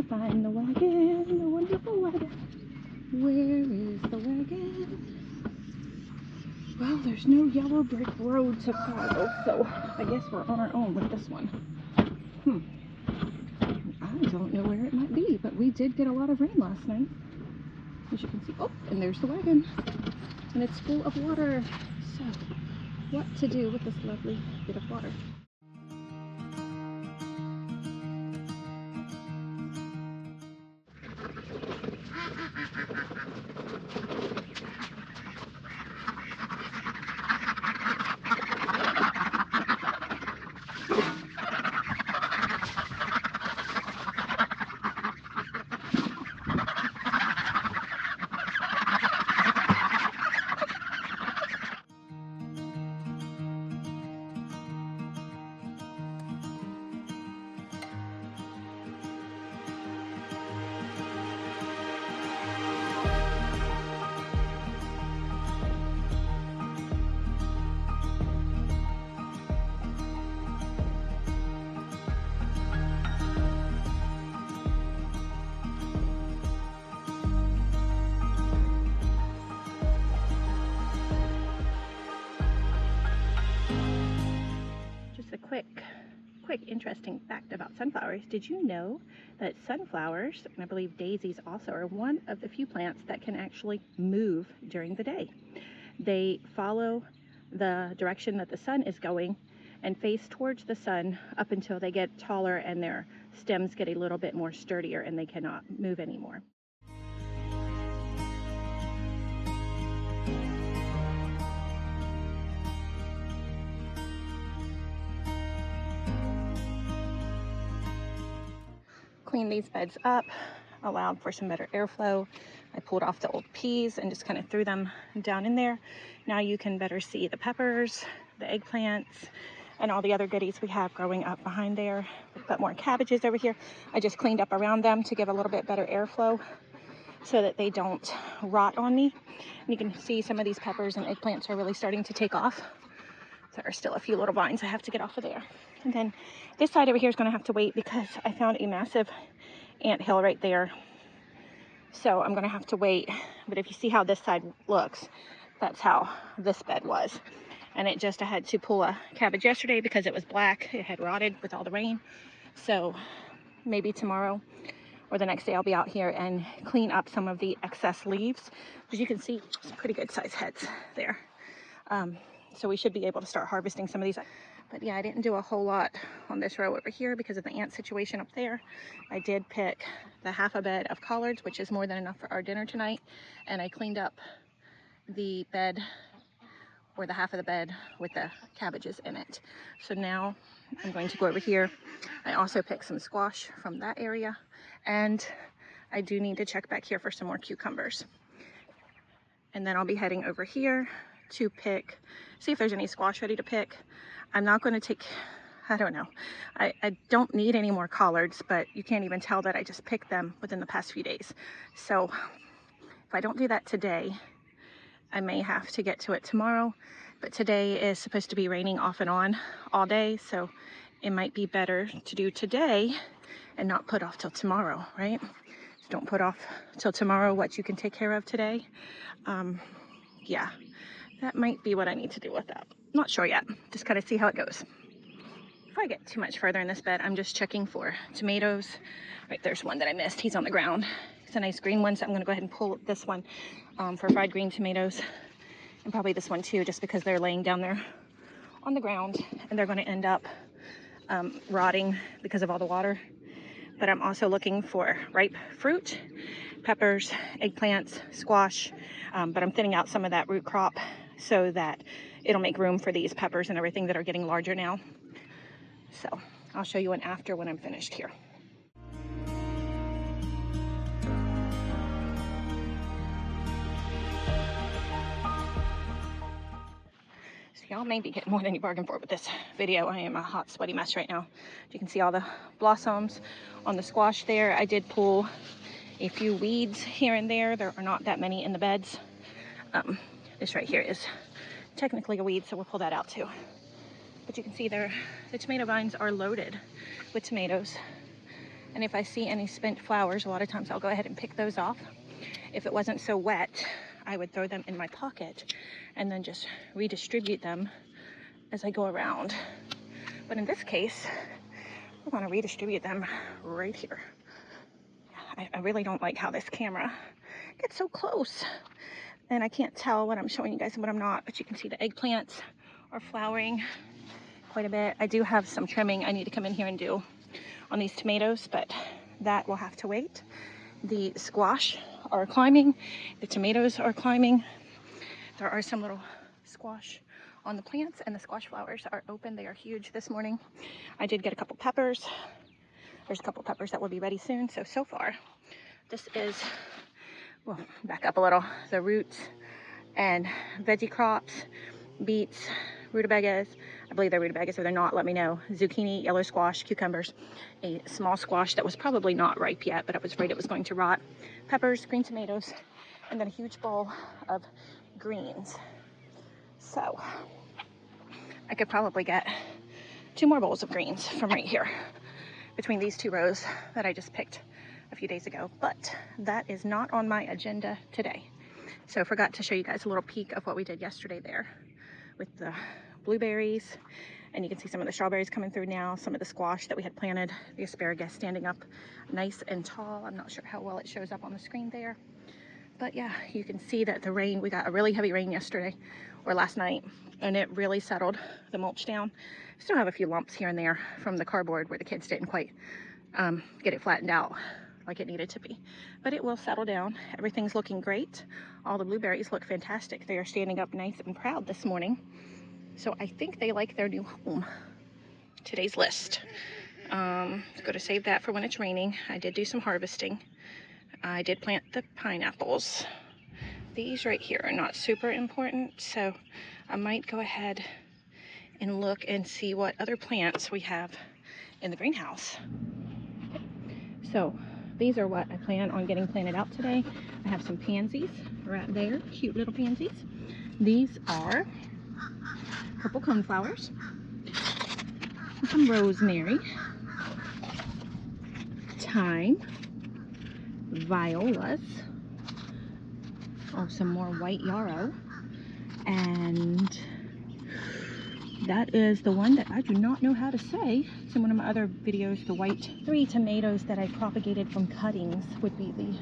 find the wagon, the wonderful wagon. Where is the wagon? Well, there's no yellow brick road to follow, so I guess we're on our own with this one. I don't know where it might be, but we did get a lot of rain last night, as you can see. Oh, and there's the wagon, and it's full of water. So, what to do with this lovely bit of water? Quick interesting fact about sunflowers. Did you know that sunflowers, and I believe daisies also, are one of the few plants that can actually move during the day? They follow the direction that the sun is going and face towards the sun up until they get taller and their stems get a little bit more sturdier and they cannot move anymore. Cleaned these beds up, allowed for some better airflow. I pulled off the old peas and just kind of threw them down in there. Now you can better see the peppers, the eggplants, and all the other goodies we have growing up behind there. We've got more cabbages over here. I just cleaned up around them to give a little bit better airflow so that they don't rot on me. And you can see some of these peppers and eggplants are really starting to take off. There are still a few little vines I have to get off of there. And then this side over here is going to have to wait because I found a massive anthill right there. So I'm going to have to wait. But if you see how this side looks, that's how this bed was. And I had to pull a cabbage yesterday because it was black. It had rotted with all the rain. So maybe tomorrow or the next day I'll be out here and clean up some of the excess leaves. As you can see, some pretty good size heads there. So we should be able to start harvesting some of these. But yeah, I didn't do a whole lot on this row over here because of the ant situation up there. I did pick the half a bed of collards, which is more than enough for our dinner tonight. And I cleaned up the bed, or the half of the bed, with the cabbages in it. So now I'm going to go over here. I also picked some squash from that area. And I do need to check back here for some more cucumbers. And then I'll be heading over here to see if there's any squash ready to pick. I'm not going to take, I don't know. I don't need any more collards, but you can't even tell that I just picked them within the past few days. So if I don't do that today, I may have to get to it tomorrow. But today is supposed to be raining off and on all day, so it might be better to do today and not put off till tomorrow, right? So don't put off till tomorrow what you can take care of today. Yeah. That might be what I need to do with that. Not sure yet. Just kind of see how it goes. Before I get too much further in this bed, I'm just checking for tomatoes. Right, there's one that I missed. He's on the ground. It's a nice green one, so I'm going to go ahead and pull this one for fried green tomatoes. And probably this one too, just because they're laying down there on the ground and they're going to end up rotting because of all the water. But I'm also looking for ripe fruit, peppers, eggplants, squash, but I'm thinning out some of that root crop so that it'll make room for these peppers and everything that are getting larger now. So I'll show you an after when I'm finished here. So y'all may be getting more than you bargained for with this video. I am a hot, sweaty mess right now. You can see all the blossoms on the squash there. I did pull a few weeds here and there. There are not that many in the beds. This right here is technically a weed, so we'll pull that out too. But you can see there, the tomato vines are loaded with tomatoes. And if I see any spent flowers, a lot of times I'll go ahead and pick those off. If it wasn't so wet, I would throw them in my pocket and then just redistribute them as I go around. But in this case, we're going to redistribute them right here. I really don't like how this camera gets so close and I can't tell what I'm showing you guys and what I'm not, but you can see the eggplants are flowering quite a bit. I do have some trimming I need to come in here and do on these tomatoes, but that will have to wait. The squash are climbing, the tomatoes are climbing. There are some little squash on the plants, and the squash flowers are open. They are huge this morning. I did get a couple peppers. There's a couple peppers that will be ready soon. So far, this is, well, back up a little, the roots and veggie crops, beets, rutabagas. I believe they're rutabagas. If they're not, let me know. Zucchini, yellow squash, cucumbers, a small squash that was probably not ripe yet, but I was afraid it was going to rot. Peppers, green tomatoes, and then a huge bowl of greens. So I could probably get 2 more bowls of greens from right here between these 2 rows that I just picked a few days ago, but that is not on my agenda today. So I forgot to show you guys a little peek of what we did yesterday there with the blueberries, and you can see some of the strawberries coming through now, some of the squash that we had planted, the asparagus standing up nice and tall. I'm not sure how well it shows up on the screen there, but yeah, you can see that the rain, we got a really heavy rain yesterday or last night, and it really settled the mulch down. Still have a few lumps here and there from the cardboard where the kids didn't quite get it flattened out like it needed to be, but it will settle down. Everything's looking great. All the blueberries look fantastic. They are standing up nice and proud this morning, so I think they like their new home. Today's list, go to save that for when it's raining. I did do some harvesting. I did plant the pineapples. These right here are not super important, so I might go ahead and look and see what other plants we have in the greenhouse. So these are what I plan on getting planted out today. I have some pansies right there, cute little pansies. These are purple coneflowers, some rosemary, thyme, violas, some more white yarrow, and that is the one that I do not know how to say. It's in one of my other videos, the white. 3 tomatoes that I propagated from cuttings would be the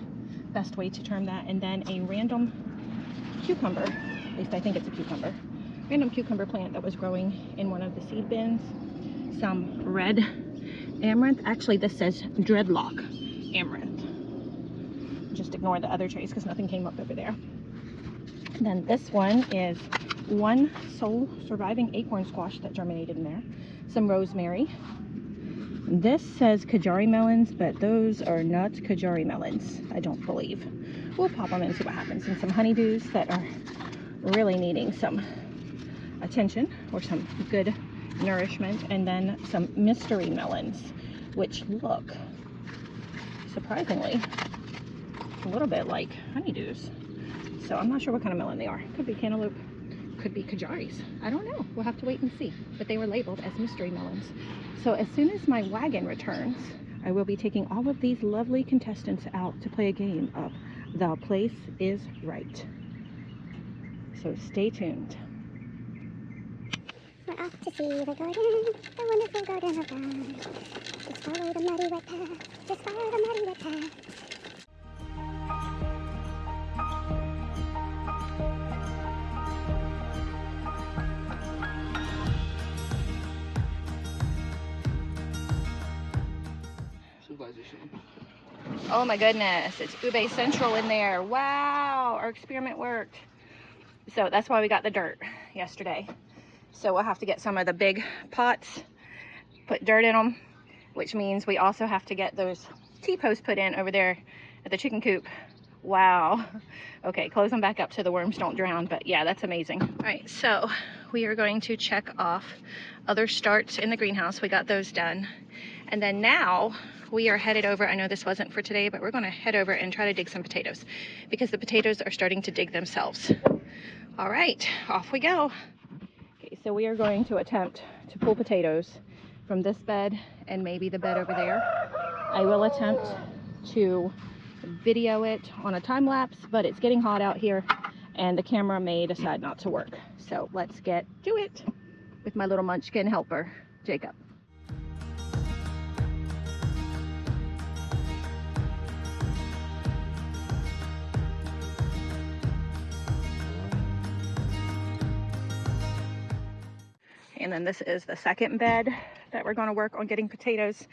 best way to term that. And then a random cucumber, at least I think it's a cucumber, random cucumber plant that was growing in one of the seed bins. Some red amaranth. Actually, this says dreadlock amaranth. Just ignore the other trays because nothing came up over there. And then this one is one sole surviving acorn squash that germinated in there. Some rosemary. This says Kajari melons, but those are not Kajari melons, I don't believe. We'll pop them and see what happens. And some honeydews that are really needing some attention or some good nourishment. And then some mystery melons, which look surprisingly a little bit like honeydews. So I'm not sure what kind of melon they are. Could be cantaloupe, could be Kajaris. I don't know. We'll have to wait and see. But they were labeled as mystery melons. So as soon as my wagon returns, I will be taking all of these lovely contestants out to play a game of The Place is Right. So stay tuned. We're off to see the garden, the wonderful garden of God. Just follow the muddy wet path. Just follow the muddy wet path. Oh my goodness, it's Ube Central in there. Wow, our experiment worked. So that's why we got the dirt yesterday. So we'll have to get some of the big pots, put dirt in them, which means we also have to get those T-posts put in over there at the chicken coop. Wow. Okay, close them back up so the worms don't drown, but yeah, that's amazing. All right, so we are going to check off other starts in the greenhouse. We got those done. And then now we are headed over. I know this wasn't for today, but we're going to head over and try to dig some potatoes because the potatoes are starting to dig themselves. All right, off we go. Okay, so we are going to attempt to pull potatoes from this bed and maybe the bed over there. I will attempt to video it on a time lapse, but it's getting hot out here and the camera may decide not to work. So let's get to it with my little munchkin helper, Jacob. And then this is the second bed that we're going to work on getting potatoes.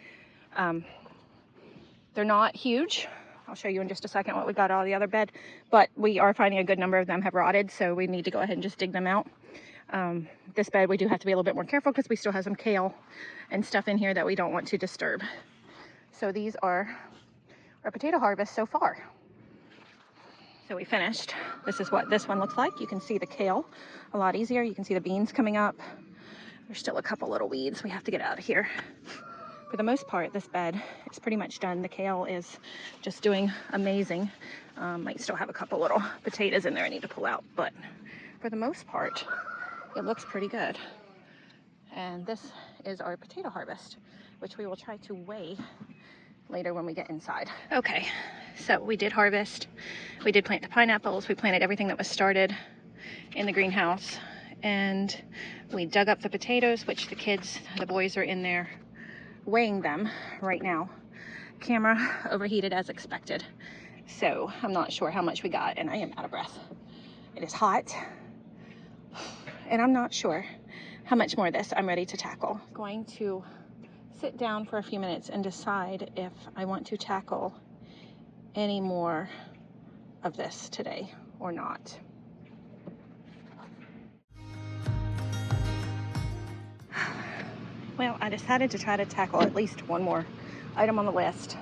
They're not huge. I'll show you in just a second what we got out of the other bed, but we are finding a good number of them have rotted, so we need to go ahead and just dig them out. This bed we do have to be a little bit more careful because we still have some kale and stuff in here that we don't want to disturb. So these are our potato harvest so far. So we finished. This is what this one looks like. You can see the kale a lot easier. You can see the beans coming up. There's still a couple little weeds we have to get out of here. For the most part, this bed is pretty much done. The kale is just doing amazing. Might still have a couple little potatoes in there I need to pull out, but for the most part, it looks pretty good. And this is our potato harvest, which we will try to weigh later when we get inside. Okay, so we did harvest. We did plant the pineapples. We planted everything that was started in the greenhouse. And we dug up the potatoes, which the kids, the boys are in there weighing them right now. Camera overheated as expected. So I'm not sure how much we got and I am out of breath. It is hot and I'm not sure how much more of this I'm ready to tackle. I'm going to sit down for a few minutes and decide if I want to tackle any more of this today or not. Well, I decided to try to tackle at least one more item on the list.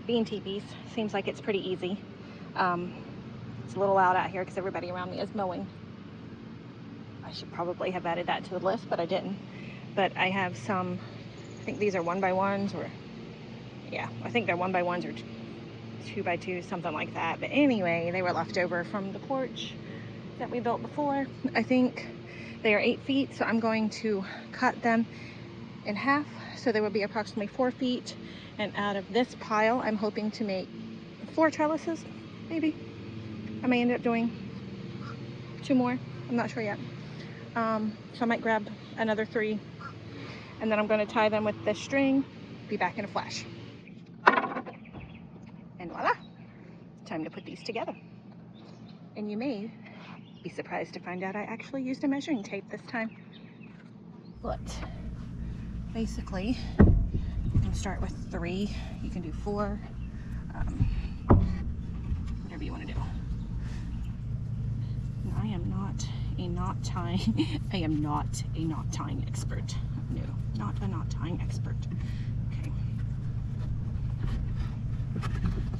Bean teepees. Seems like it's pretty easy. It's a little loud out here because everybody around me is mowing. I should probably have added that to the list, but I didn't. But I have some, I think these are 1x1s or, yeah, I think they're 1x1s or 2x2s, something like that. But anyway, they were left over from the porch that we built before. I think they are 8 feet, so I'm going to cut them in half, so there will be approximately 4 feet, and out of this pile I'm hoping to make 4 trellises, maybe. I may end up doing 2 more, I'm not sure yet. So I might grab another 3, and then I'm going to tie them with this string. Be back in a flash. And voila, time to put these together. And you may be surprised to find out I actually used a measuring tape this time. But basically, you can start with 3, you can do 4, whatever you want to do. And I am not a knot tying, I am not a knot tying expert. No, not a knot tying expert. Okay.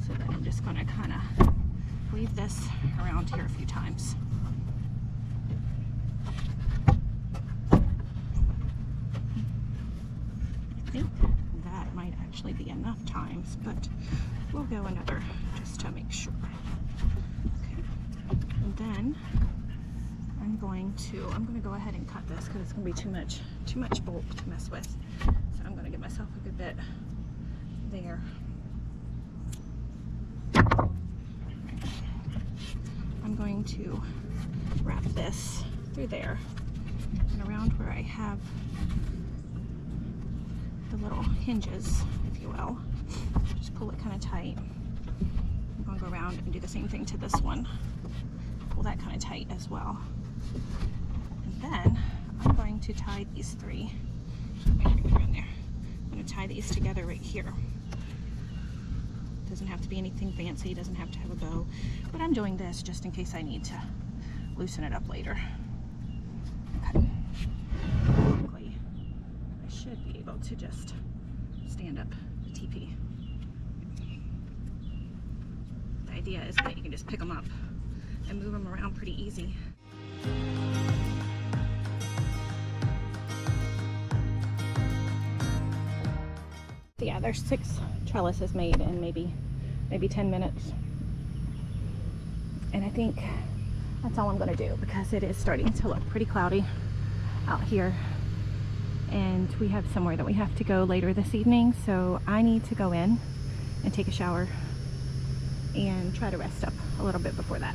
So then I'm just going to kind of leave this around here a few times. I think that might actually be enough times, but we'll go another just to make sure. Okay, and then I'm going to go ahead and cut this because it's going to be too much bulk to mess with. So I'm going to give myself a good bit there. I'm going to wrap this through there and around where I have the little hinges, if you will. Just pull it kind of tight. I'm going to go around and do the same thing to this one. Pull that kind of tight as well. And then I'm going to tie these 3. I'm going to tie these together right here. Doesn't have to be anything fancy, doesn't have to have a bow, but I'm doing this just in case I need to loosen it up later. Okay. Quickly, I should be able to just stand up the teepee. The idea is that you can just pick them up and move them around pretty easy. Yeah, there's 6 trellises made in maybe 10 minutes. And I think that's all I'm going to do because it is starting to look pretty cloudy out here. And we have somewhere that we have to go later this evening, so I need to go in and take a shower and try to rest up a little bit before that.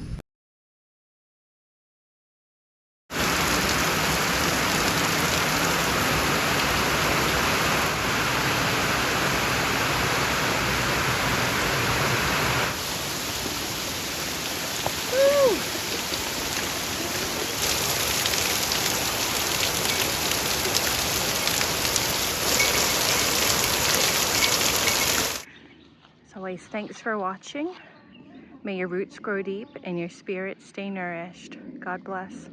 As always, thanks for watching. May your roots grow deep and your spirit stay nourished. God bless.